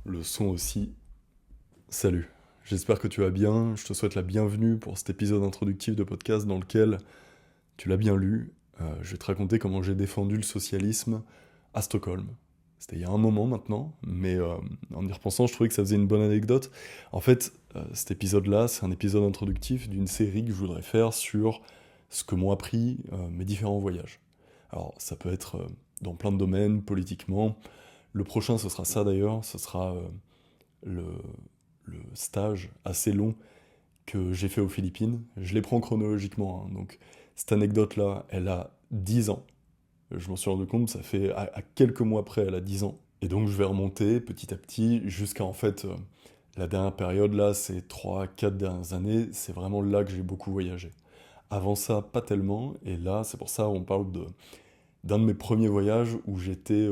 Le son aussi. Salut, j'espère que tu vas bien, je te souhaite la bienvenue pour cet épisode introductif de podcast dans lequel, tu l'as bien lu, je vais te raconter comment j'ai défendu le socialisme à Stockholm. C'était il y a un moment maintenant, mais en y repensant, je trouvais que ça faisait une bonne anecdote. En fait, cet épisode-là, c'est un épisode introductif d'une série que je voudrais faire sur ce que m'ont appris mes différents voyages. Alors, ça peut être dans plein de domaines, politiquement. Le prochain, ce sera ça d'ailleurs, ce sera le, le stage assez long que j'ai fait aux Philippines. Je les prends chronologiquement, hein. Donc cette anecdote-là, elle a 10 ans. Je m'en suis rendu compte, ça fait à quelques mois après, elle a 10 ans. Et donc je vais remonter petit à petit jusqu'à en fait la dernière période là, ces 3, 4 dernières années, c'est vraiment là que j'ai beaucoup voyagé. Avant ça, pas tellement, et là, c'est pour ça on parle d'un de mes premiers voyages où j'étais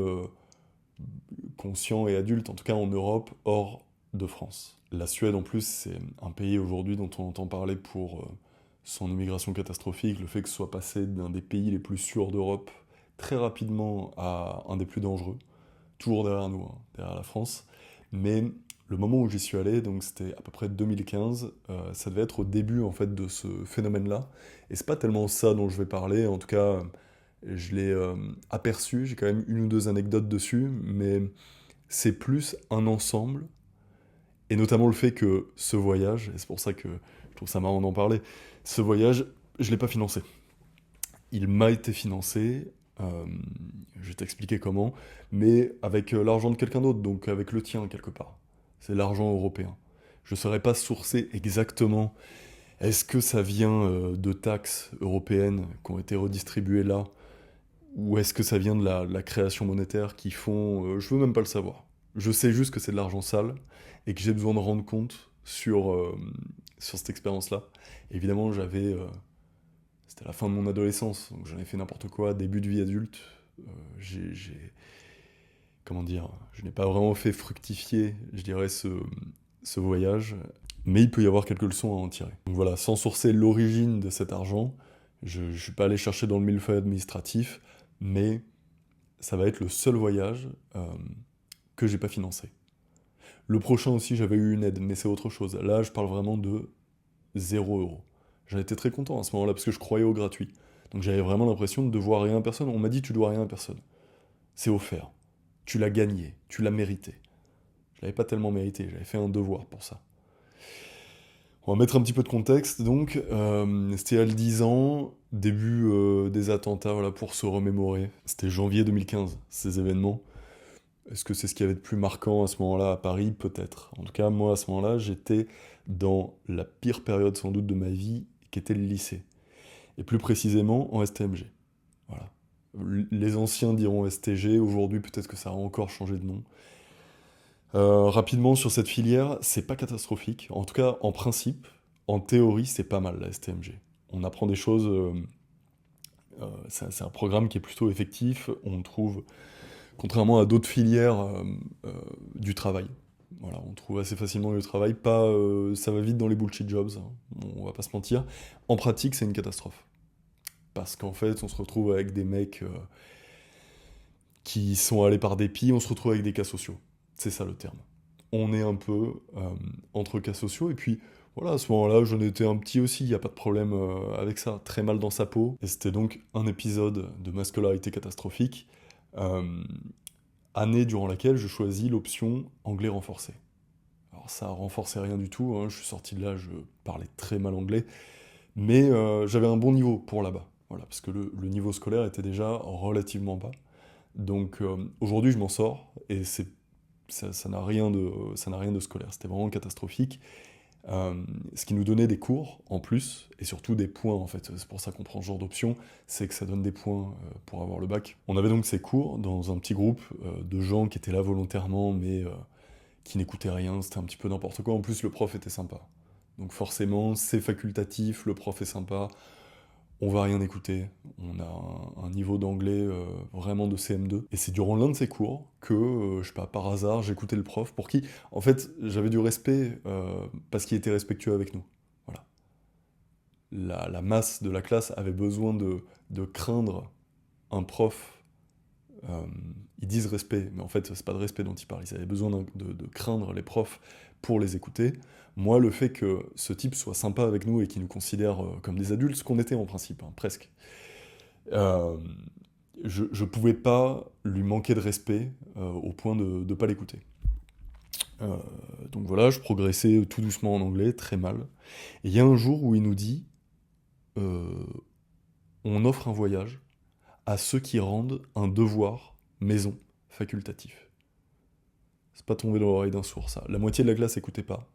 conscient et adulte, en tout cas en Europe, hors de France. La Suède, en plus, c'est un pays aujourd'hui dont on entend parler pour son immigration catastrophique, le fait que ce soit passé d'un des pays les plus sûrs d'Europe très rapidement à un des plus dangereux, toujours derrière nous, hein, derrière la France. Mais le moment où j'y suis allé, donc c'était à peu près 2015, ça devait être au début en fait de ce phénomène-là. Et c'est pas tellement ça dont je vais parler, en tout cas, je l'ai aperçu, j'ai quand même une ou deux anecdotes dessus, mais c'est plus un ensemble, et notamment le fait que ce voyage, et c'est pour ça que je trouve ça marrant d'en parler, ce voyage, je ne l'ai pas financé. Il m'a été financé, euh, je vais t'expliquer comment, mais avec l'argent de quelqu'un d'autre, donc avec le tien quelque part. C'est l'argent européen. Je ne saurais pas sourcer exactement. Est-ce que ça vient de taxes européennes qui ont été redistribuées là, ou est-ce que ça vient de la création monétaire qui font... je veux même pas le savoir. Je sais juste que c'est de l'argent sale et que j'ai besoin de rendre compte sur cette expérience-là. Évidemment, c'était la fin de mon adolescence, donc j'en ai fait n'importe quoi, début de vie adulte. Comment dire, je n'ai pas vraiment fait fructifier, je dirais, ce voyage, mais il peut y avoir quelques leçons à en tirer. Donc voilà, sans sourcer l'origine de cet argent, je ne suis pas allé chercher dans le millefeuille administratif, mais ça va être le seul voyage que j'ai pas financé. Le prochain aussi, j'avais eu une aide, mais c'est autre chose. Là, je parle vraiment de 0 euros. J'en étais très content à ce moment-là, parce que je croyais au gratuit. Donc j'avais vraiment l'impression de devoir rien à personne. On m'a dit, tu dois rien à personne. C'est offert. Tu l'as gagné, tu l'as mérité. Je l'avais pas tellement mérité, j'avais fait un devoir pour ça. On va mettre un petit peu de contexte, donc. C'était à 10 ans, début des attentats, voilà, pour se remémorer. C'était janvier 2015, ces événements. Est-ce que c'est ce qu'il y avait de plus marquant à ce moment-là à Paris? Peut-être. En tout cas, moi, à ce moment-là, j'étais dans la pire période sans doute de ma vie, qui était le lycée. Et plus précisément en STMG. Voilà. Les anciens diront STG, aujourd'hui peut-être que ça a encore changé de nom. Rapidement sur cette filière, c'est pas catastrophique. En tout cas, en principe, en théorie, c'est pas mal la STMG. On apprend des choses. C'est un programme qui est plutôt effectif. On trouve, contrairement à d'autres filières, euh, du travail. Voilà, on trouve assez facilement du travail. Pas, ça va vite dans les bullshit jobs, hein, on va pas se mentir. En pratique, c'est une catastrophe. Parce qu'en fait, on se retrouve avec des mecs qui sont allés par dépit, on se retrouve avec des cas sociaux. C'est ça le terme. On est un peu entre cas sociaux, et puis voilà, à ce moment-là, j'en étais un petit aussi, il n'y a pas de problème avec ça, très mal dans sa peau. Et c'était donc un épisode de ma scolarité catastrophique, euh, année durant laquelle je choisis l'option anglais renforcé. Alors ça renforçait rien du tout, hein, je suis sorti de là, je parlais très mal anglais, mais j'avais un bon niveau pour là-bas, voilà, parce que le niveau scolaire était déjà relativement bas. Donc aujourd'hui je m'en sors, et ça n'a rien de scolaire, c'était vraiment catastrophique. Ce qui nous donnait des cours en plus, et surtout des points en fait, c'est pour ça qu'on prend ce genre d'option, c'est que ça donne des points pour avoir le bac. On avait donc ces cours dans un petit groupe de gens qui étaient là volontairement, mais qui n'écoutaient rien, c'était un petit peu n'importe quoi. En plus, le prof était sympa. Donc forcément, c'est facultatif, le prof est sympa, on va rien écouter. On a un niveau d'anglais vraiment de CM2. Et c'est durant l'un de ces cours que, je sais pas, par hasard, j'écoutais le prof pour qui, en fait, j'avais du respect parce qu'il était respectueux avec nous. Voilà. La masse de la classe avait besoin de craindre un prof euh, ils disent respect, mais en fait, c'est pas de respect dont ils parlent. Ils avaient besoin de craindre les profs pour les écouter. Moi, le fait que ce type soit sympa avec nous et qu'il nous considère comme des adultes, ce qu'on était en principe, hein, presque, euh, je pouvais pas lui manquer de respect au point de ne pas l'écouter. Euh, donc voilà, je progressais tout doucement en anglais, très mal. Et il y a un jour où il nous dit euh, on offre un voyage à ceux qui rendent un devoir maison facultatif. C'est pas tombé dans l'oreille d'un sourd, ça. La moitié de la classe écoutait pas.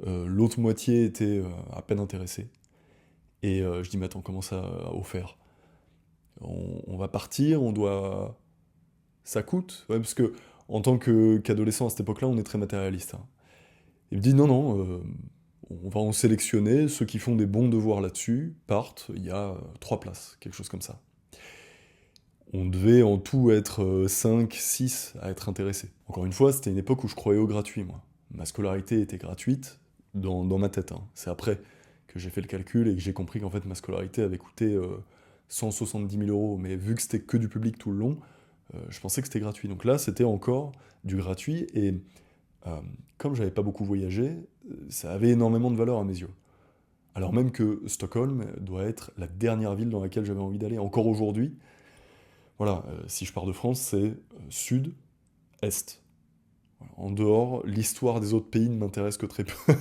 L'autre moitié était à peine intéressée. Et je dis, mais attends, comment ça au faire on va partir, on doit. Ça coûte. Ouais, parce que en tant qu'adolescent à cette époque-là, on est très matérialiste. Hein. Il me dit, non, non, on va en sélectionner. Ceux qui font des bons devoirs là-dessus partent. Il y a 3 places, quelque chose comme ça. On devait en tout être 5, 6 à être intéressés. Encore une fois, c'était une époque où je croyais au gratuit, moi. Ma scolarité était gratuite dans ma tête. Hein. C'est après que j'ai fait le calcul et que j'ai compris qu'en fait ma scolarité avait coûté 170 000 euros. Mais vu que c'était que du public tout le long, je pensais que c'était gratuit. Donc là, c'était encore du gratuit. Et euh, comme j'avais pas beaucoup voyagé, ça avait énormément de valeur à mes yeux. Alors même que Stockholm doit être la dernière ville dans laquelle j'avais envie d'aller. Encore aujourd'hui, voilà, si je pars de France, c'est sud, est. Voilà. En dehors, l'histoire des autres pays ne m'intéresse que très peu.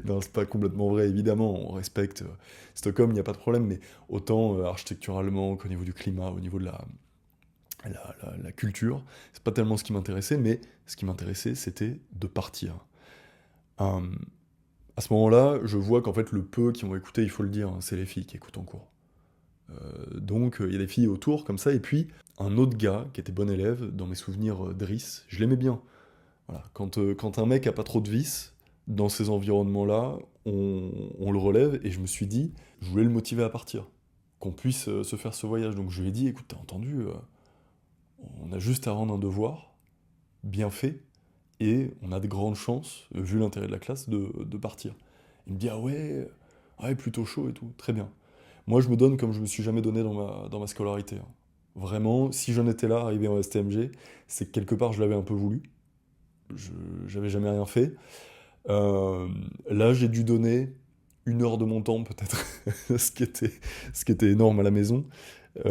Non, c'est pas complètement vrai, évidemment, on respecte Stockholm, il n'y a pas de problème, mais autant architecturalement qu'au niveau du climat, au niveau de la culture, c'est pas tellement ce qui m'intéressait, mais ce qui m'intéressait, c'était de partir. Euh, à ce moment-là, je vois qu'en fait, le peu qui ont écouté, il faut le dire, hein, c'est les filles qui écoutent en cours. Donc il y a des filles autour comme ça, et puis un autre gars qui était bon élève, dans mes souvenirs Driss, je l'aimais bien. Voilà. Quand un mec a pas trop de vices, dans ces environnements-là, on le relève, et je me suis dit, je voulais le motiver à partir, qu'on puisse se faire ce voyage. Donc je lui ai dit, écoute, t'as entendu, on a juste à rendre un devoir, bien fait, et on a de grandes chances, vu l'intérêt de la classe, de partir. Il me dit, ah ouais, plutôt chaud et tout, très bien. Moi, je me donne comme je me suis jamais donné dans ma scolarité. Hein. Vraiment, si j'en étais là, arrivé en STMG, c'est que quelque part, je l'avais un peu voulu. Je J'avais jamais rien fait. Euh, Là, j'ai dû donner 1 heure de mon temps, peut-être, ce qui était énorme à la maison. 1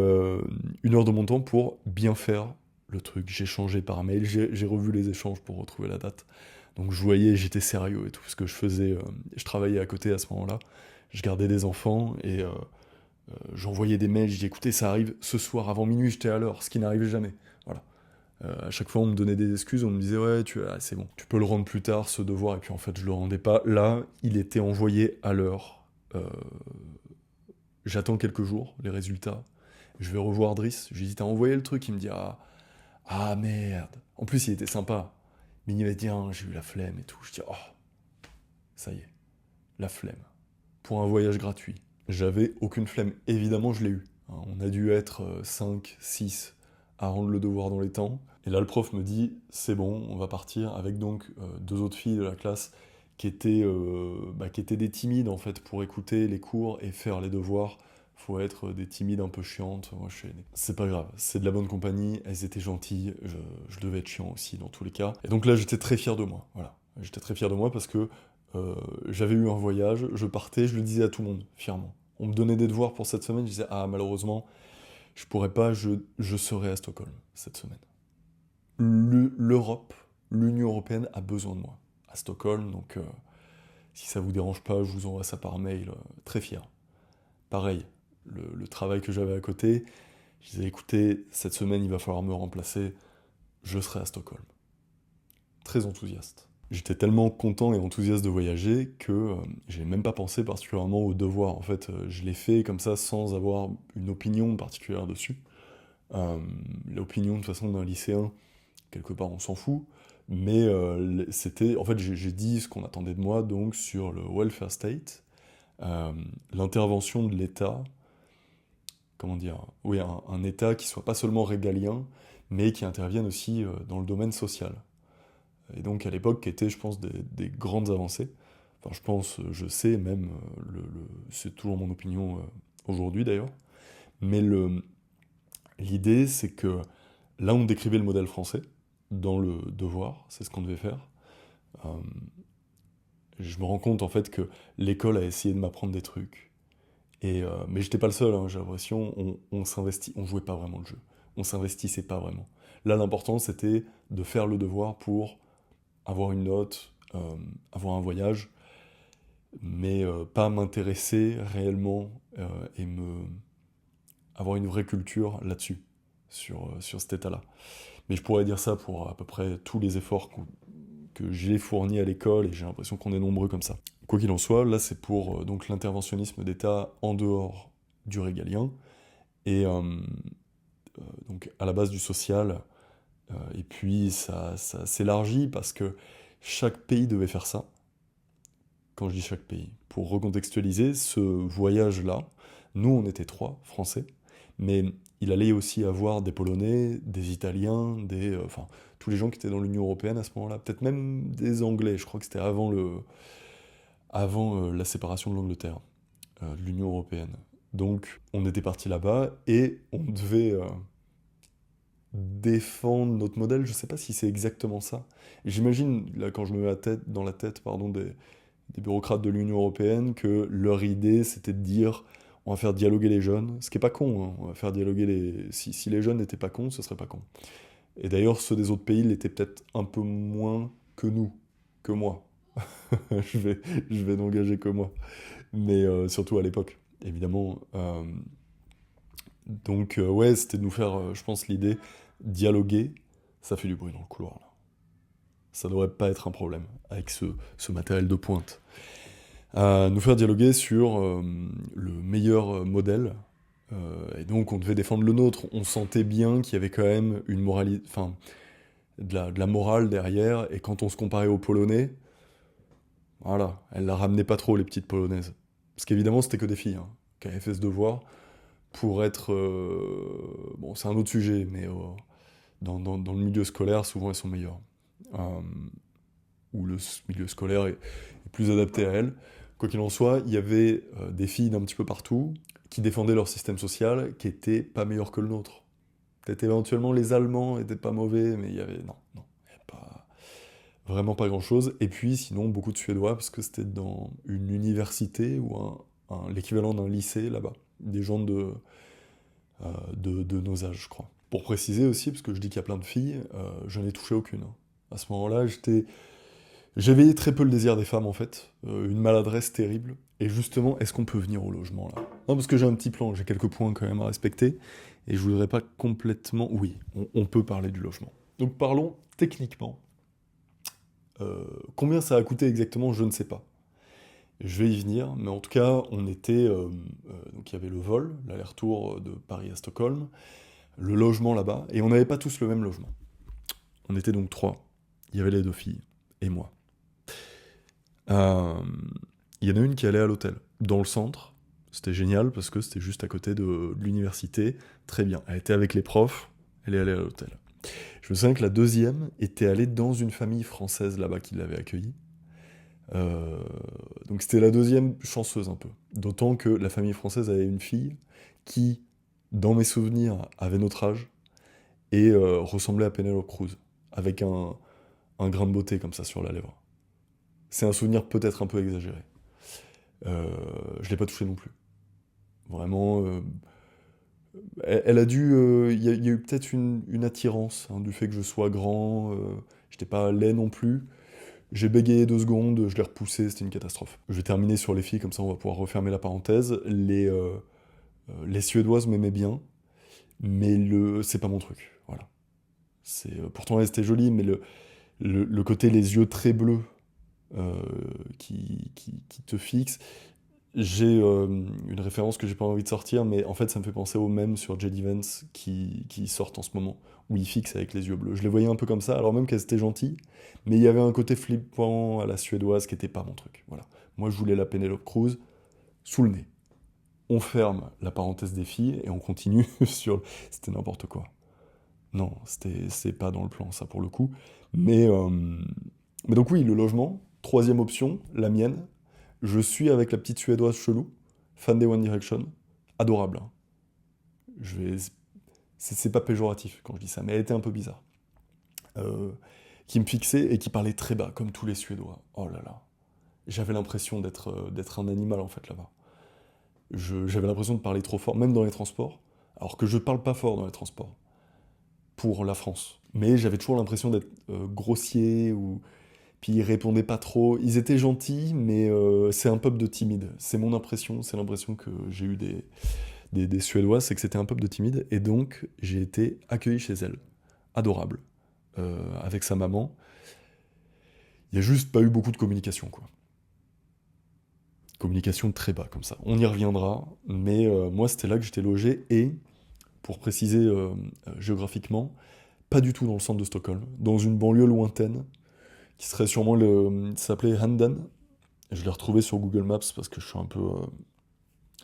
heure de mon temps pour bien faire le truc. J'ai changé par mail, j'ai revu les échanges pour retrouver la date. Donc je voyais, j'étais sérieux et tout, ce que je faisais, je travaillais à côté à ce moment-là. Je gardais des enfants et j'envoyais des mails, je dis écoutez, ça arrive ce soir avant minuit, j'étais à l'heure, ce qui n'arrivait jamais. Voilà. À chaque fois, on me donnait des excuses, on me disait ouais, c'est bon, tu peux le rendre plus tard ce devoir, et puis en fait, je le rendais pas. Là, il était envoyé à l'heure. J'attends quelques jours, les résultats. Je vais revoir Driss, je lui dis t'as envoyé le truc, il me dit ah merde. En plus, il était sympa. Mais il m'a dit j'ai eu la flemme et tout. Je dis oh, ça y est, la flemme. Pour un voyage gratuit. J'avais aucune flemme. Évidemment, je l'ai eu. Hein. On a dû être 5, 6 à rendre le devoir dans les temps. Et là, le prof me dit, c'est bon, on va partir, avec donc 2 autres filles de la classe qui étaient des timides, en fait, pour écouter les cours et faire les devoirs. Faut être des timides un peu chiantes. Moi, c'est pas grave, c'est de la bonne compagnie, elles étaient gentilles, je devais être chiant aussi dans tous les cas. Et donc là, j'étais très fier de moi. Voilà. J'étais très fier de moi parce que j'avais eu un voyage, je partais, je le disais à tout le monde, fièrement. On me donnait des devoirs pour cette semaine, je disais, ah, malheureusement, je pourrais pas, je serai à Stockholm cette semaine. L'Europe, l'Union Européenne a besoin de moi à Stockholm, donc si ça vous dérange pas, je vous envoie ça par mail, très fier. Pareil, le travail que j'avais à côté, je disais, écoutez, cette semaine, il va falloir me remplacer, je serai à Stockholm. Très enthousiaste. J'étais tellement content et enthousiaste de voyager que j'ai même pas pensé particulièrement aux devoirs. En fait, je l'ai fait comme ça sans avoir une opinion particulière dessus. L'opinion de toute façon d'un lycéen, quelque part on s'en fout. Mais c'était, en fait, j'ai dit ce qu'on attendait de moi donc sur le welfare state, l'intervention de l'État. Comment dire? Oui, un État qui soit pas seulement régalien, mais qui intervienne aussi dans le domaine social. Et donc à l'époque, qui étaient, je pense, des grandes avancées. Enfin, je pense, je sais même, c'est toujours mon opinion aujourd'hui d'ailleurs. Mais l'idée, c'est que Là, on décrivait le modèle français dans le devoir, c'est ce qu'on devait faire. Euh, je me rends compte en fait que l'école a essayé de m'apprendre des trucs. Mais j'étais pas le seul, hein, j'ai l'impression, on s'investit, on jouait pas vraiment le jeu. On s'investissait pas vraiment. Là, l'important, c'était de faire le devoir pour avoir une note, avoir un voyage, mais pas m'intéresser réellement et avoir une vraie culture là-dessus, sur cet état-là. Mais je pourrais dire ça pour à peu près tous les efforts que j'ai fournis à l'école, et j'ai l'impression qu'on est nombreux comme ça. Quoi qu'il en soit, là c'est pour donc l'interventionnisme d'État en dehors du régalien, et donc à la base du social, et puis ça s'élargit parce que chaque pays devait faire ça. Quand je dis chaque pays, pour recontextualiser, ce voyage-là, nous on était 3 Français, mais il allait aussi avoir des Polonais, des Italiens, enfin tous les gens qui étaient dans l'Union Européenne à ce moment-là, peut-être même des Anglais, je crois que c'était avant la séparation de l'Angleterre, de l'Union Européenne. Donc on était parti là-bas et on devait défendre notre modèle, je sais pas si c'est exactement ça. J'imagine, là quand je me mets dans la tête pardon, des bureaucrates de l'Union Européenne, que leur idée c'était de dire on va faire dialoguer les jeunes, ce qui est pas con, hein. On va faire dialoguer si les jeunes n'étaient pas cons, ce serait pas con. Et d'ailleurs, ceux des autres pays l'étaient peut-être un peu moins que nous, que moi. je vais, je vais n'engager que moi. Mais surtout à l'époque, évidemment. Donc, ouais, c'était de nous faire, je pense, l'idée, dialoguer, ça fait du bruit dans le couloir, là. Ça devrait pas être un problème avec ce matériel de pointe. Nous faire dialoguer sur le meilleur modèle. Et donc, on devait défendre le nôtre. On sentait bien qu'il y avait quand même une moralité, enfin, de la morale derrière. Et quand on se comparait aux Polonais, voilà, elles la ramenaient pas trop, les petites Polonaises. Parce qu'évidemment, c'était que des filles, hein, qui avaient fait ce devoir pour être. Bon, c'est un autre sujet, mais dans le milieu scolaire, souvent elles sont meilleures. Euh, ou le milieu scolaire est plus adapté à elles. Quoi qu'il en soit, il y avait des filles d'un petit peu partout qui défendaient leur système social, qui était pas meilleur que le nôtre. Peut-être éventuellement les Allemands étaient pas mauvais, mais il y avait. Non, non, il y avait pas, vraiment pas grand-chose. Et puis sinon, beaucoup de Suédois, parce que c'était dans une université ou l'équivalent d'un lycée là-bas. Des gens de nos âges, je crois. Pour préciser aussi, parce que je dis qu'il y a plein de filles, je n'ai touché aucune, hein. À ce moment-là, j'avais très peu le désir des femmes en fait, une maladresse terrible. Et justement, est-ce qu'on peut venir au logement là? Non, parce que j'ai un petit plan, j'ai quelques points quand même à respecter, et je voudrais pas complètement. Oui, on peut parler du logement. Donc parlons techniquement. Combien ça a coûté exactement, je ne sais pas. Je vais y venir, mais en tout cas, on était. Donc il y avait le vol, l'aller-retour de Paris à Stockholm, le logement là-bas, et on n'avait pas tous le même logement. On était donc 3. Il y avait les 2 filles, et moi. Euh, Il y en a une qui allait à l'hôtel, dans le centre. C'était génial parce que c'était juste à côté de l'université. Très bien. Elle était avec les profs, elle est allée à l'hôtel. Je me souviens que la deuxième était allée dans une famille française là-bas qui l'avait accueillie. Euh, donc c'était la deuxième chanceuse un peu. D'autant que la famille française avait une fille qui, dans mes souvenirs, avait notre âge et ressemblait à Penelope Cruz, avec un grain de beauté comme ça sur la lèvre. C'est un souvenir peut-être un peu exagéré. Je l'ai pas touché non plus. Vraiment, elle a dû. Il y a eu peut-être une attirance hein, du fait que je sois grand. J'étais pas laid non plus. J'ai bégayé 2 secondes, je l'ai repoussé, c'était une catastrophe. Je vais terminer sur les filles, comme ça on va pouvoir refermer la parenthèse. Les Suédoises m'aimaient bien, mais c'est pas mon truc. Voilà. Pourtant elles étaient jolies, mais le côté les yeux très bleus euh, qui te fixe. J'ai une référence que j'ai pas envie de sortir, mais en fait ça me fait penser au même sur J.D. Vance qui sortent en ce moment, où il fixe avec les yeux bleus. Je les voyais un peu comme ça, alors même qu'elles étaient gentilles, mais il y avait un côté flippant à la suédoise qui était pas mon truc. Voilà. Moi je voulais la Penelope Cruz sous le nez. On ferme la parenthèse des filles et on continue sur. C'était n'importe quoi. Non, c'est pas dans le plan ça pour le coup. Mais donc oui, le logement, troisième option, la mienne. Je suis avec la petite Suédoise chelou, fan des One Direction, adorable, hein. Je vais c'est pas péjoratif quand je dis ça, mais elle était un peu bizarre. Qui me fixait et qui parlait très bas, comme tous les Suédois. Oh là là. J'avais l'impression d'être un animal en fait là-bas. J'avais l'impression de parler trop fort, même dans les transports, alors que je parle pas fort dans les transports, pour la France. Mais j'avais toujours l'impression d'être grossier, ou... Puis ils répondaient pas trop. Ils étaient gentils, mais c'est un peuple de timides. C'est mon impression, c'est l'impression que j'ai eu des Suédois, c'est que c'était un peuple de timides, et donc j'ai été accueilli chez elle. Adorable. Avec sa maman. Il n'y a juste pas eu beaucoup de communication, quoi. Communication très bas, comme ça. On y reviendra, mais moi, c'était là que j'étais logé, et, pour préciser géographiquement, pas du tout dans le centre de Stockholm, dans une banlieue lointaine, qui serait sûrement ça s'appelait Handen. Je l'ai retrouvé sur Google Maps, parce que je suis un peu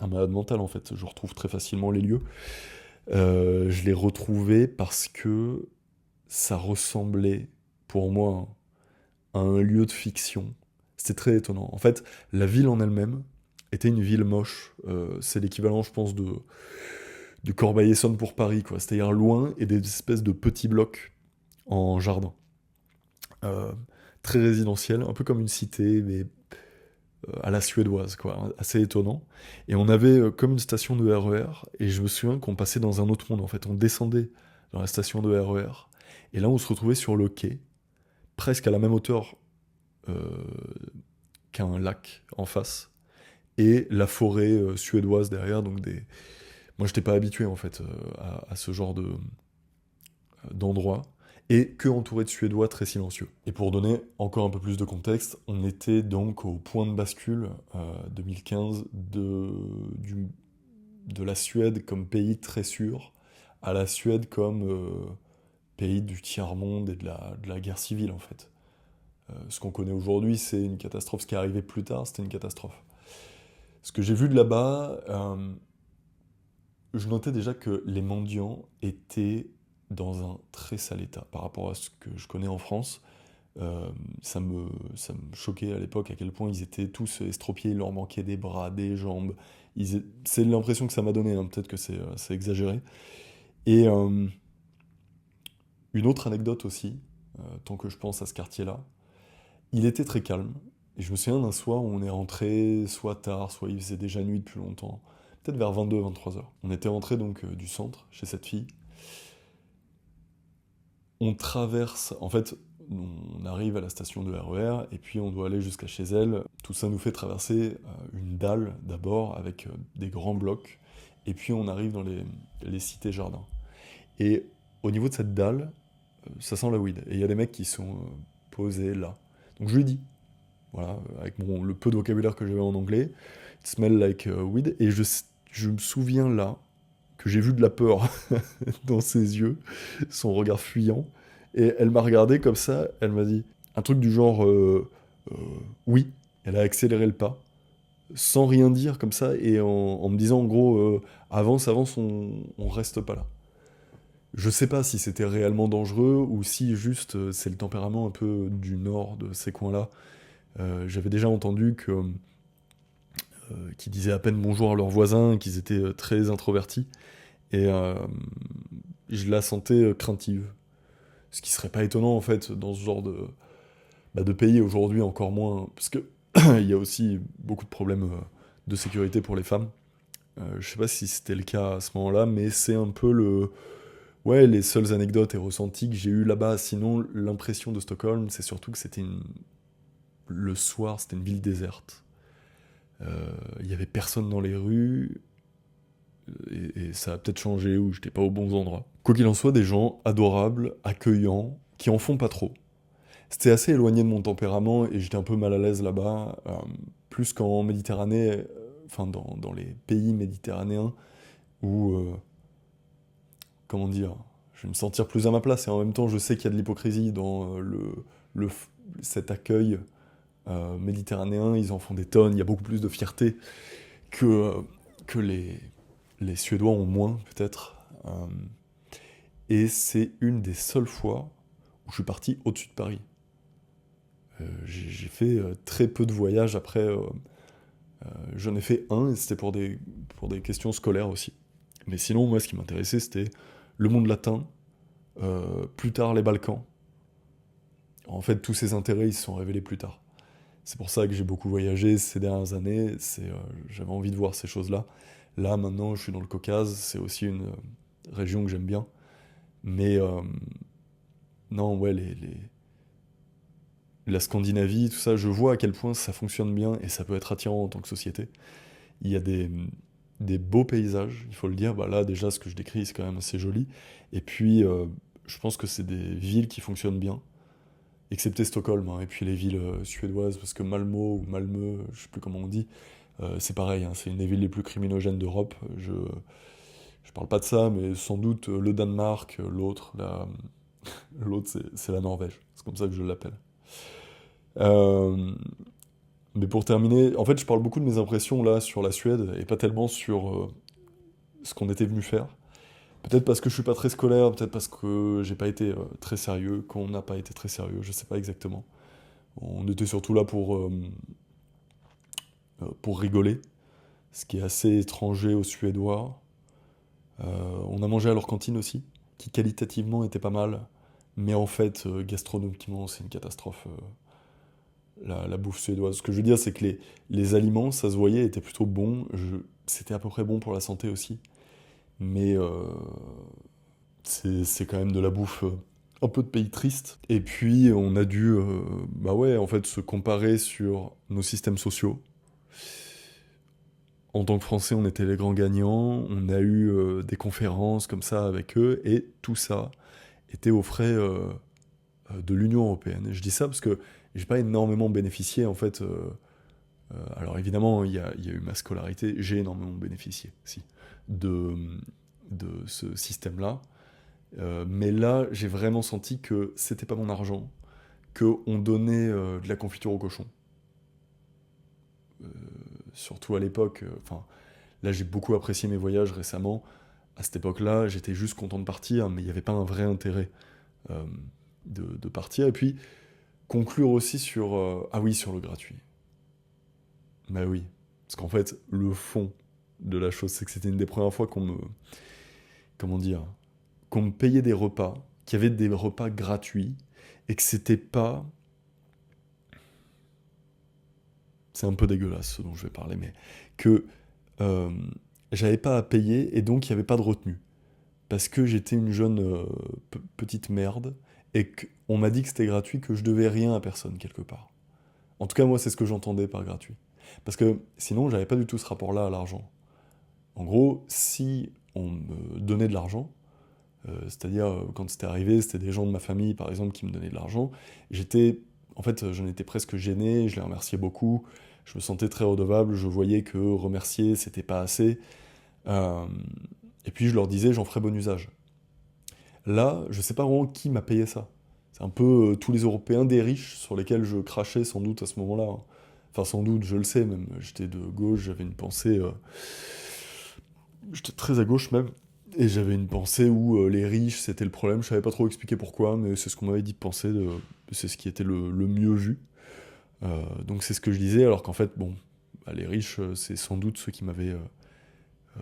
un malade mental, en fait. Je retrouve très facilement les lieux. Je l'ai retrouvé parce que ça ressemblait, pour moi, à un lieu de fiction. C'était très étonnant. En fait, la ville en elle-même était une ville moche. C'est l'équivalent, je pense, de Corbeil-Essonnes pour Paris, quoi. C'est-à-dire loin et des espèces de petits blocs en jardin. Euh, Très résidentiel, un peu comme une cité, mais à la suédoise, quoi. Assez étonnant. Et on avait comme une station de RER, et je me souviens qu'on passait dans un autre monde, en fait. On descendait dans la station de RER, et là, on se retrouvait sur le quai, presque à la même hauteur euh, qu'un lac en face, et la forêt suédoise derrière, donc des... Moi, j'étais pas habitué, en fait, à ce genre d'endroit, et que entouré de Suédois très silencieux. Et pour donner encore un peu plus de contexte, on était donc au point de bascule 2015 de la Suède comme pays très sûr à la Suède comme pays du tiers-monde et de la guerre civile, en fait. Ce qu'on connaît aujourd'hui, c'est une catastrophe. Ce qui est arrivé plus tard, c'était une catastrophe. Ce que j'ai vu de là-bas, je notais déjà que les mendiants étaient dans un très sale état par rapport à ce que je connais en France. Ça me choquait à l'époque à quel point ils étaient tous estropiés, il leur manquait des bras, des jambes. C'est l'impression que ça m'a donné, hein, peut-être que c'est exagéré. Et une autre anecdote aussi, tant que je pense à ce quartier-là, il était très calme. Et je me souviens d'un soir où on est rentré, soit tard, soit il faisait déjà nuit depuis longtemps, peut-être vers 22-23 heures. On était rentré donc du centre, chez cette fille. On traverse, en fait, on arrive à la station de RER, et puis on doit aller jusqu'à chez elle. Tout ça nous fait traverser une dalle d'abord, avec des grands blocs, et puis on arrive dans les cités jardins. Et au niveau de cette dalle, ça sent la weed. Et il y a des mecs qui sont posés là. Donc je lui dis, voilà, avec le peu de vocabulaire que j'avais en anglais, it smell like weed, et je me souviens là que j'ai vu de la peur dans ses yeux, son regard fuyant, et elle m'a regardé comme ça, elle m'a dit un truc du genre euh, oui, elle a accéléré le pas, sans rien dire comme ça, et en me disant en gros avance, avance, on reste pas là. Je sais pas si c'était réellement dangereux ou si juste c'est le tempérament un peu du nord de ces coins-là. J'avais déjà entendu qu'ils disaient à peine bonjour à leurs voisins, qu'ils étaient très introvertis. Et je la sentais craintive. Ce qui serait pas étonnant en fait dans ce genre de pays aujourd'hui, encore moins. Parce que il y a aussi beaucoup de problèmes de sécurité pour les femmes. Je sais pas si c'était le cas à ce moment-là, mais c'est un peu ouais, les seules anecdotes et ressentis que j'ai eu là-bas. Sinon, l'impression de Stockholm, c'est surtout que le soir, c'était une ville déserte. Il y avait personne dans les rues, et ça a peut-être changé, ou j'étais pas aux bons endroits. Quoi qu'il en soit, des gens adorables, accueillants, qui en font pas trop. C'était assez éloigné de mon tempérament, et j'étais un peu mal à l'aise là-bas, plus qu'en Méditerranée, enfin dans les pays méditerranéens, où, comment dire, je vais me sentir plus à ma place, et en même temps je sais qu'il y a de l'hypocrisie dans le, cet accueil méditerranéen, ils en font des tonnes, il y a beaucoup plus de fierté que les Suédois ont moins, peut-être. Et c'est une des seules fois où je suis parti au-dessus de Paris. J'ai fait très peu de voyages après. J'en ai fait un, et c'était pour des questions scolaires aussi. Mais sinon, moi, ce qui m'intéressait, c'était le monde latin, plus tard les Balkans. En fait, tous ces intérêts, ils se sont révélés plus tard. C'est pour ça que j'ai beaucoup voyagé ces dernières années, j'avais envie de voir ces choses-là. Là, maintenant, je suis dans le Caucase, c'est aussi une région que j'aime bien. Mais non, ouais, la Scandinavie, tout ça, je vois à quel point ça fonctionne bien et ça peut être attirant en tant que société. Il y a des beaux paysages, il faut le dire. Bah là, déjà, ce que je décris, c'est quand même assez joli. Et puis, je pense que c'est des villes qui fonctionnent bien, excepté Stockholm, hein, et puis les villes suédoises, parce que Malmö ou Malmö, je sais plus comment on dit, c'est pareil, hein, c'est une des villes les plus criminogènes d'Europe. Je parle pas de ça, mais sans doute le Danemark, l'autre c'est la Norvège. C'est comme ça que je l'appelle. Euh, mais pour terminer, en fait, je parle beaucoup de mes impressions là sur la Suède et pas tellement sur ce qu'on était venu faire. Peut-être parce que je suis pas très scolaire, peut-être parce que j'ai pas été très sérieux, qu'on n'a pas été très sérieux, je sais pas exactement. On était surtout là pour rigoler, ce qui est assez étranger aux Suédois. On a mangé à leur cantine aussi, qui qualitativement était pas mal, mais en fait, gastronomiquement, c'est une catastrophe, la bouffe suédoise. Ce que je veux dire, c'est que les aliments, ça se voyait, étaient plutôt bons. C'était à peu près bon pour la santé aussi, mais c'est quand même de la bouffe un peu de pays triste. Et puis, on a dû, bah ouais, en fait, se comparer sur nos systèmes sociaux. En tant que Français, on était les grands gagnants, on a eu des conférences comme ça avec eux, et tout ça était aux frais de l'Union européenne. Et je dis ça parce que j'ai pas énormément bénéficié, en fait. Alors évidemment, il y a eu ma scolarité, j'ai énormément bénéficié, si, de, de ce système-là. Mais là, j'ai vraiment senti que c'était pas mon argent, qu'on donnait de la confiture au cochon. Euh, Surtout à l'époque, enfin, là j'ai beaucoup apprécié mes voyages récemment. À cette époque-là, j'étais juste content de partir, mais il n'y avait pas un vrai intérêt euh, de partir. Et puis, conclure aussi sur, ah oui, sur le gratuit. Bah oui, parce qu'en fait, le fond de la chose, c'est que c'était une des premières fois comment dire, qu'on me payait des repas, qu'il y avait des repas gratuits, et que c'était pas, c'est un peu dégueulasse ce dont je vais parler, mais que euh, j'avais pas à payer et donc il n'y avait pas de retenue. Parce que j'étais une jeune petite merde et qu'on m'a dit que c'était gratuit, que je devais rien à personne quelque part. En tout cas, moi, c'est ce que j'entendais par gratuit. Parce que sinon, j'avais pas du tout ce rapport-là à l'argent. En gros, si on me donnait de l'argent, c'est-à-dire quand c'était arrivé, c'était des gens de ma famille, par exemple, qui me donnaient de l'argent, j'étais, en fait, j'en étais presque gêné, je les remerciais beaucoup, je me sentais très redevable, je voyais que remercier, c'était pas assez, euh, et puis je leur disais, j'en ferai bon usage. Là, je sais pas vraiment qui m'a payé ça. C'est un peu tous les Européens des riches sur lesquels je crachais sans doute à ce moment-là, hein. Enfin, sans doute, je le sais même. J'étais de gauche, j'avais une pensée. J'étais très à gauche même. Et j'avais une pensée où les riches, c'était le problème. Je savais pas trop expliquer pourquoi, mais c'est ce qu'on m'avait dit de penser. C'est ce qui était le mieux vu. Donc c'est ce que je disais, alors qu'en fait, bon, bah, les riches, c'est sans doute ceux qui m'avaient euh,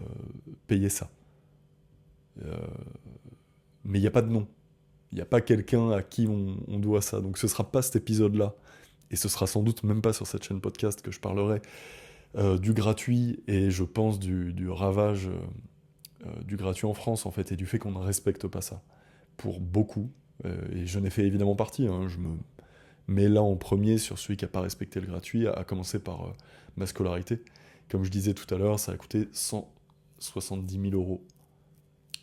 payé ça. Euh, mais il n'y a pas de nom. Il n'y a pas quelqu'un à qui on doit ça. Donc ce sera pas cet épisode-là. Et ce sera sans doute même pas sur cette chaîne podcast que je parlerai du gratuit et je pense du ravage du gratuit en France en fait et du fait qu'on ne respecte pas ça pour beaucoup. Et je n'ai fait évidemment partie. Hein, je me mets là en premier sur celui qui n'a pas respecté le gratuit, à commencer par ma scolarité. Comme je disais tout à l'heure, ça a coûté 170 000 euros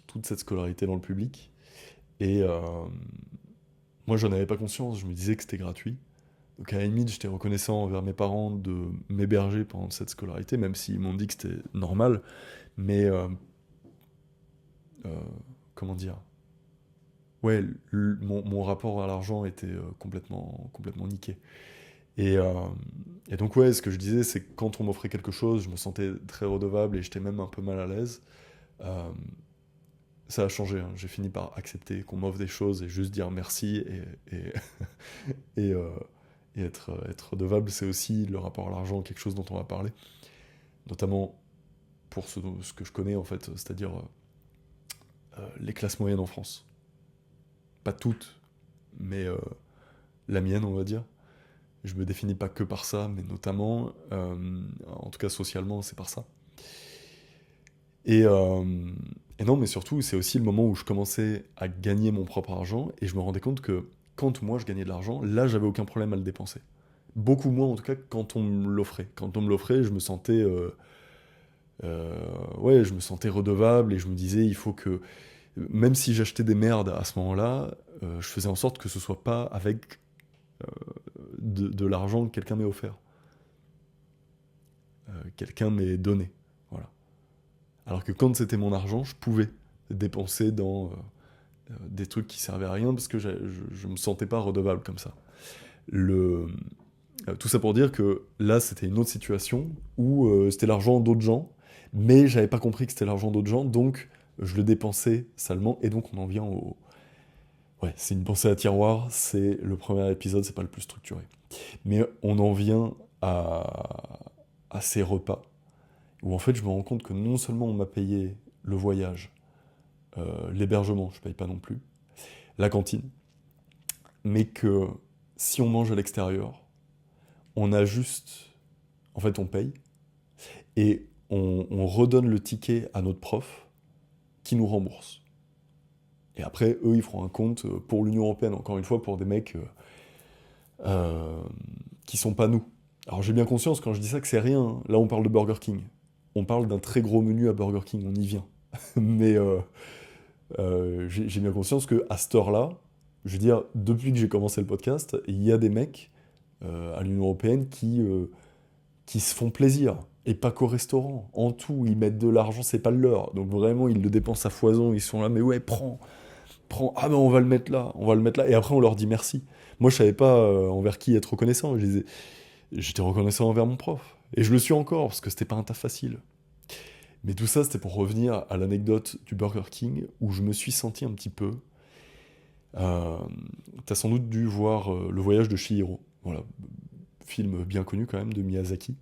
toute cette scolarité dans le public. Et moi, j'en avais pas conscience, je me disais que c'était gratuit. Donc à la limite, j'étais reconnaissant envers mes parents de m'héberger pendant cette scolarité, même s'ils m'ont dit que c'était normal. Mais, euh, comment dire? Ouais, mon rapport à l'argent était complètement niqué. Et, euh, et donc ouais, ce que je disais, c'est que quand on m'offrait quelque chose, je me sentais très redevable et j'étais même un peu mal à l'aise. Euh, Ça a changé, hein. J'ai fini par accepter qu'on m'offre des choses et juste dire merci et, euh, et être redevable, c'est aussi le rapport à l'argent, quelque chose dont on va parler, notamment pour ce que je connais en fait, c'est-à-dire les classes moyennes en France. Pas toutes, mais la mienne, on va dire. Je me définis pas que par ça, mais notamment, en tout cas socialement, c'est par ça. Et, euh, et non, mais surtout, c'est aussi le moment où je commençais à gagner mon propre argent, et je me rendais compte que quand moi je gagnais de l'argent, là, j'avais aucun problème à le dépenser. Beaucoup moins, en tout cas, quand on me l'offrait. Quand on me l'offrait, je me sentais, ouais, je me sentais redevable, et je me disais, il faut que, même si j'achetais des merdes à ce moment-là, je faisais en sorte que ce soit pas avec de l'argent que quelqu'un m'ait offert. Quelqu'un m'ait donné. Voilà. Alors que quand c'était mon argent, je pouvais dépenser dans des trucs qui servaient à rien parce que je me sentais pas redevable comme ça. Le, tout ça pour dire que là, c'était une autre situation où c'était l'argent d'autres gens, mais j'avais pas compris que c'était l'argent d'autres gens, donc je le dépensais salement, et donc on en vient au... Ouais, c'est une pensée à tiroir, c'est le premier épisode, c'est pas le plus structuré. Mais on en vient à ces repas, où en fait je me rends compte que non seulement on m'a payé le voyage, l'hébergement, je paye pas non plus, la cantine, mais que si on mange à l'extérieur, on a juste... En fait, on paye, et on redonne le ticket à notre prof, qui nous rembourse. Et après, eux, ils feront un compte pour l'Union Européenne, encore une fois, pour des mecs euh, qui sont pas nous. Alors j'ai bien conscience quand je dis ça que c'est rien, hein. Là, on parle de Burger King. On parle d'un très gros menu à Burger King, on y vient. Mais j'ai bien conscience qu'à cette heure-là, je veux dire, depuis que j'ai commencé le podcast, il y a des mecs à l'Union Européenne qui se font plaisir. Et pas qu'au restaurant. En tout, ils mettent de l'argent, c'est pas le leur. Donc vraiment, ils le dépensent à foison, ils sont là, mais ouais, prends. Ah ben on va le mettre là, on va le mettre là. Et après, on leur dit merci. Moi, je savais pas envers qui être reconnaissant. J'étais reconnaissant envers mon prof. Et je le suis encore, parce que c'était pas un taf facile. Mais tout ça, c'était pour revenir à l'anecdote du Burger King, où je me suis senti un petit peu... T'as sans doute dû voir Le Voyage de Chihiro. Voilà, film bien connu quand même, de Miyazaki,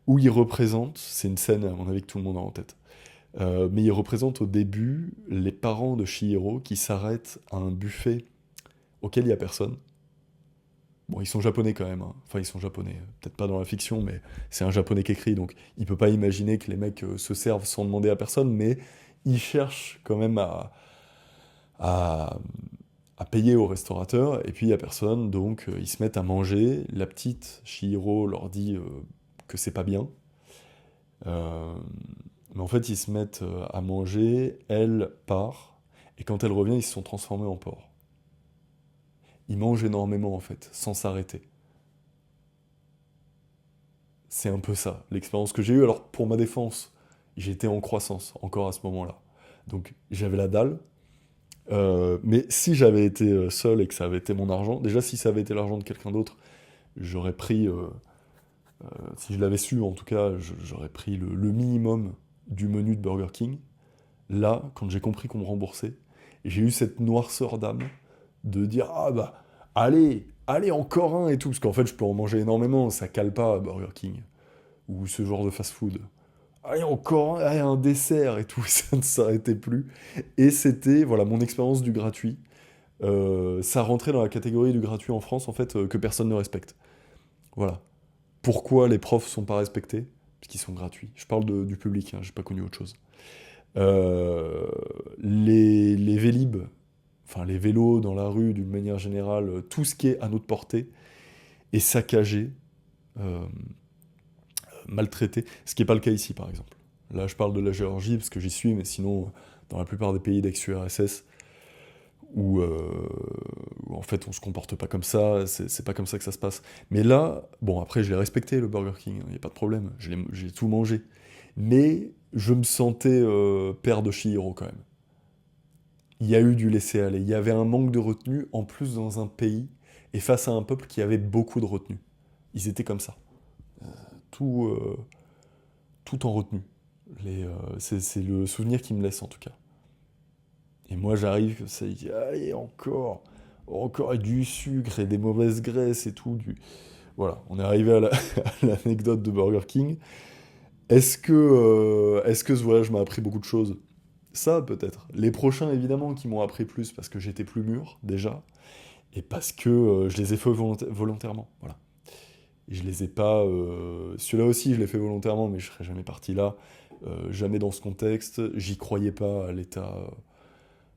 où il représente, c'est une scène à mon avis que tout le monde a en tête, mais il représente au début les parents de Chihiro qui s'arrêtent à un buffet auquel il n'y a personne. Bon, ils sont japonais quand même, hein. Enfin ils sont japonais, peut-être pas dans la fiction, mais c'est un japonais qui écrit, donc il peut pas imaginer que les mecs se servent sans demander à personne, mais ils cherchent quand même à, à payer au restaurateur, et puis il n'y a personne, donc ils se mettent à manger. La petite Chihiro leur dit que c'est pas bien, euh, mais en fait ils se mettent à manger, elle part, et quand elle revient, ils se sont transformés en porc. Ils mangent énormément en fait, sans s'arrêter. C'est un peu ça, l'expérience que j'ai eue. Alors pour ma défense, j'étais en croissance encore à ce moment-là. Donc j'avais la dalle. Mais si j'avais été seul et que ça avait été mon argent, déjà si ça avait été l'argent de quelqu'un d'autre, j'aurais pris, si je l'avais su en tout cas, j'aurais pris le minimum du menu de Burger King. Là, quand j'ai compris qu'on me remboursait, j'ai eu cette noirceur d'âme de dire ah bah allez encore un et tout, parce qu'en fait je peux en manger énormément, ça cale pas à Burger King ou ce genre de fast-food. Allez encore un, allez, un dessert et tout, ça ne s'arrêtait plus. Et c'était voilà mon expérience du gratuit. Ça rentrait dans la catégorie du gratuit en France en fait que personne ne respecte. Voilà. Pourquoi les profs sont pas respectés? Parce qu'ils sont gratuits. Je parle du public, hein, j'ai pas connu autre chose. Euh, les Vélib, enfin les vélos dans la rue d'une manière générale, tout ce qui est à notre portée est saccagé, euh, maltraité, ce qui n'est pas le cas ici par exemple. Là je parle de la Géorgie parce que j'y suis, mais sinon dans la plupart des pays d'ex-URSS où en fait on se comporte pas comme ça, c'est pas comme ça que ça se passe. Mais là, bon après je l'ai respecté le Burger King, il n'y a pas de problème, j'ai tout mangé. Mais je me sentais père de Chihiro quand même. Il y a eu du laisser-aller, il y avait un manque de retenue, en plus dans un pays, et face à un peuple qui avait beaucoup de retenue. Ils étaient comme ça, tout, tout en retenue. C'est le souvenir qui me laisse en tout cas. Et moi j'arrive, ça dit, allez encore avec du sucre et des mauvaises graisses et tout. Voilà, on est arrivé à à l'anecdote de Burger King. Est-ce que ce voyage m'a appris beaucoup de choses? Ça, peut-être. Les prochains, évidemment, qui m'ont appris plus parce que j'étais plus mûr, déjà, et parce que je les ai fait volontairement, voilà. Et je les ai pas... Celui-là aussi, je l'ai fait volontairement, mais je serais jamais parti là. Jamais dans ce contexte. J'y croyais pas à l'état...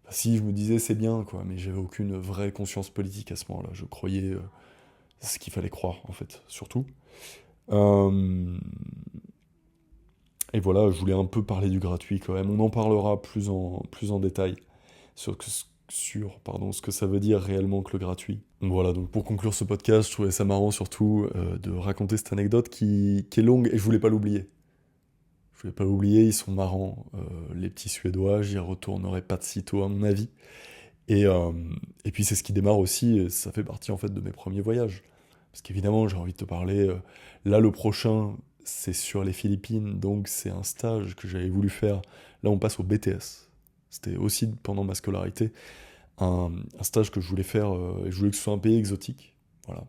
Enfin, si, je me disais c'est bien, quoi, mais j'avais aucune vraie conscience politique à ce moment-là. Je croyais ce qu'il fallait croire, en fait, surtout. Euh, Et voilà, je voulais un peu parler du gratuit quand même. On en parlera plus en détail sur ce que ça veut dire réellement que le gratuit. Donc voilà, donc pour conclure ce podcast, je trouvais ça marrant surtout de raconter cette anecdote qui est longue et je voulais pas l'oublier. Je voulais pas l'oublier, ils sont marrants, les petits Suédois, j'y retournerai pas de sitôt à mon avis. Et, euh, et puis c'est ce qui démarre aussi, et ça fait partie en fait de mes premiers voyages. Parce qu'évidemment, j'ai envie de te parler. Là, le prochain, c'est sur les Philippines, donc c'est un stage que j'avais voulu faire. Là, on passe au BTS. C'était aussi pendant ma scolarité un stage que je voulais faire. Et je voulais que ce soit un pays exotique. Voilà.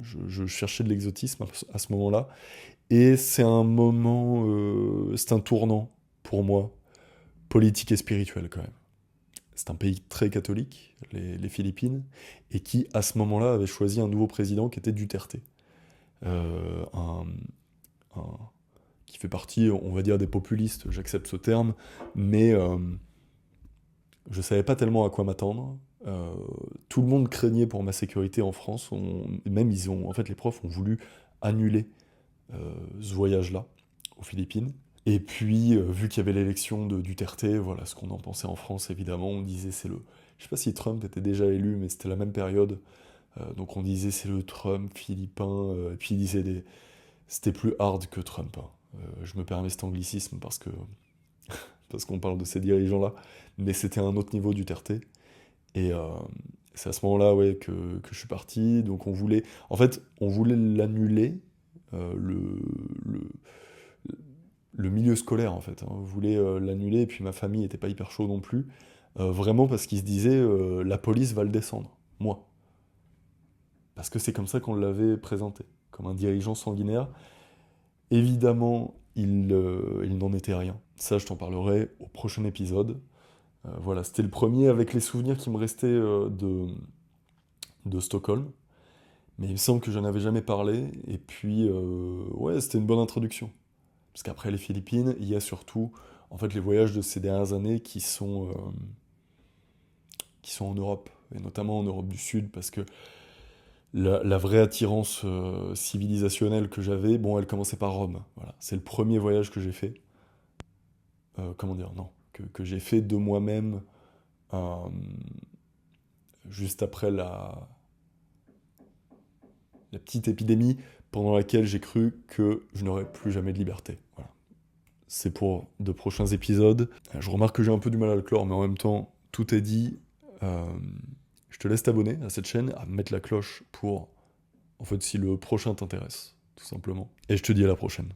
Je cherchais de l'exotisme à ce moment-là. Et c'est un moment, c'est un tournant pour moi, politique et spirituel quand même. C'est un pays très catholique, les Philippines, et qui, à ce moment-là, avait choisi un nouveau président qui était Duterte. Euh, un, un- qui fait partie, on va dire, des populistes, j'accepte ce terme, mais je savais pas tellement à quoi m'attendre. Euh, Tout le monde craignait pour ma sécurité en France. Même en fait, les profs ont voulu annuler ce voyage-là aux Philippines. Et puis, vu qu'il y avait l'élection de Duterte, voilà ce qu'on en pensait en France, évidemment. On disait c'est le... Je sais pas si Trump était déjà élu, mais c'était la même période. Donc on disait c'est le Trump philippin. Et puis il disait c'était plus hard que Trump, hein. Je me permets cet anglicisme parce qu'on parle de ces dirigeants-là. Mais c'était un autre niveau Duterte. Et c'est à ce moment-là ouais, que je suis parti. Donc on voulait... En fait, on voulait l'annuler, euh, le, le, le milieu scolaire en fait, hein. On voulait l'annuler et puis ma famille était pas hyper chaud non plus. Vraiment parce qu'ils se disaient la police va le descendre, moi. Parce que c'est comme ça qu'on l'avait présenté, comme un dirigeant sanguinaire. Évidemment, il n'en était rien. Ça, je t'en parlerai au prochain épisode. Voilà, c'était le premier avec les souvenirs qui me restaient de Stockholm. Mais il me semble que je n'en avais jamais parlé. Et puis, ouais, c'était une bonne introduction. Parce qu'après les Philippines, il y a surtout en fait les voyages de ces dernières années qui sont en Europe, et notamment en Europe du Sud, parce que la vraie attirance civilisationnelle que j'avais, bon, elle commençait par Rome. Voilà. C'est le premier voyage que j'ai fait. Comment dire, non, que j'ai fait de moi-même euh, juste après la petite épidémie pendant laquelle j'ai cru que je n'aurais plus jamais de liberté. Voilà. C'est pour de prochains épisodes. Je remarque que j'ai un peu du mal à le clore, mais en même temps, tout est dit. Euh, je te laisse t'abonner à cette chaîne, à mettre la cloche pour, en fait, si le prochain t'intéresse, tout simplement. Et je te dis à la prochaine.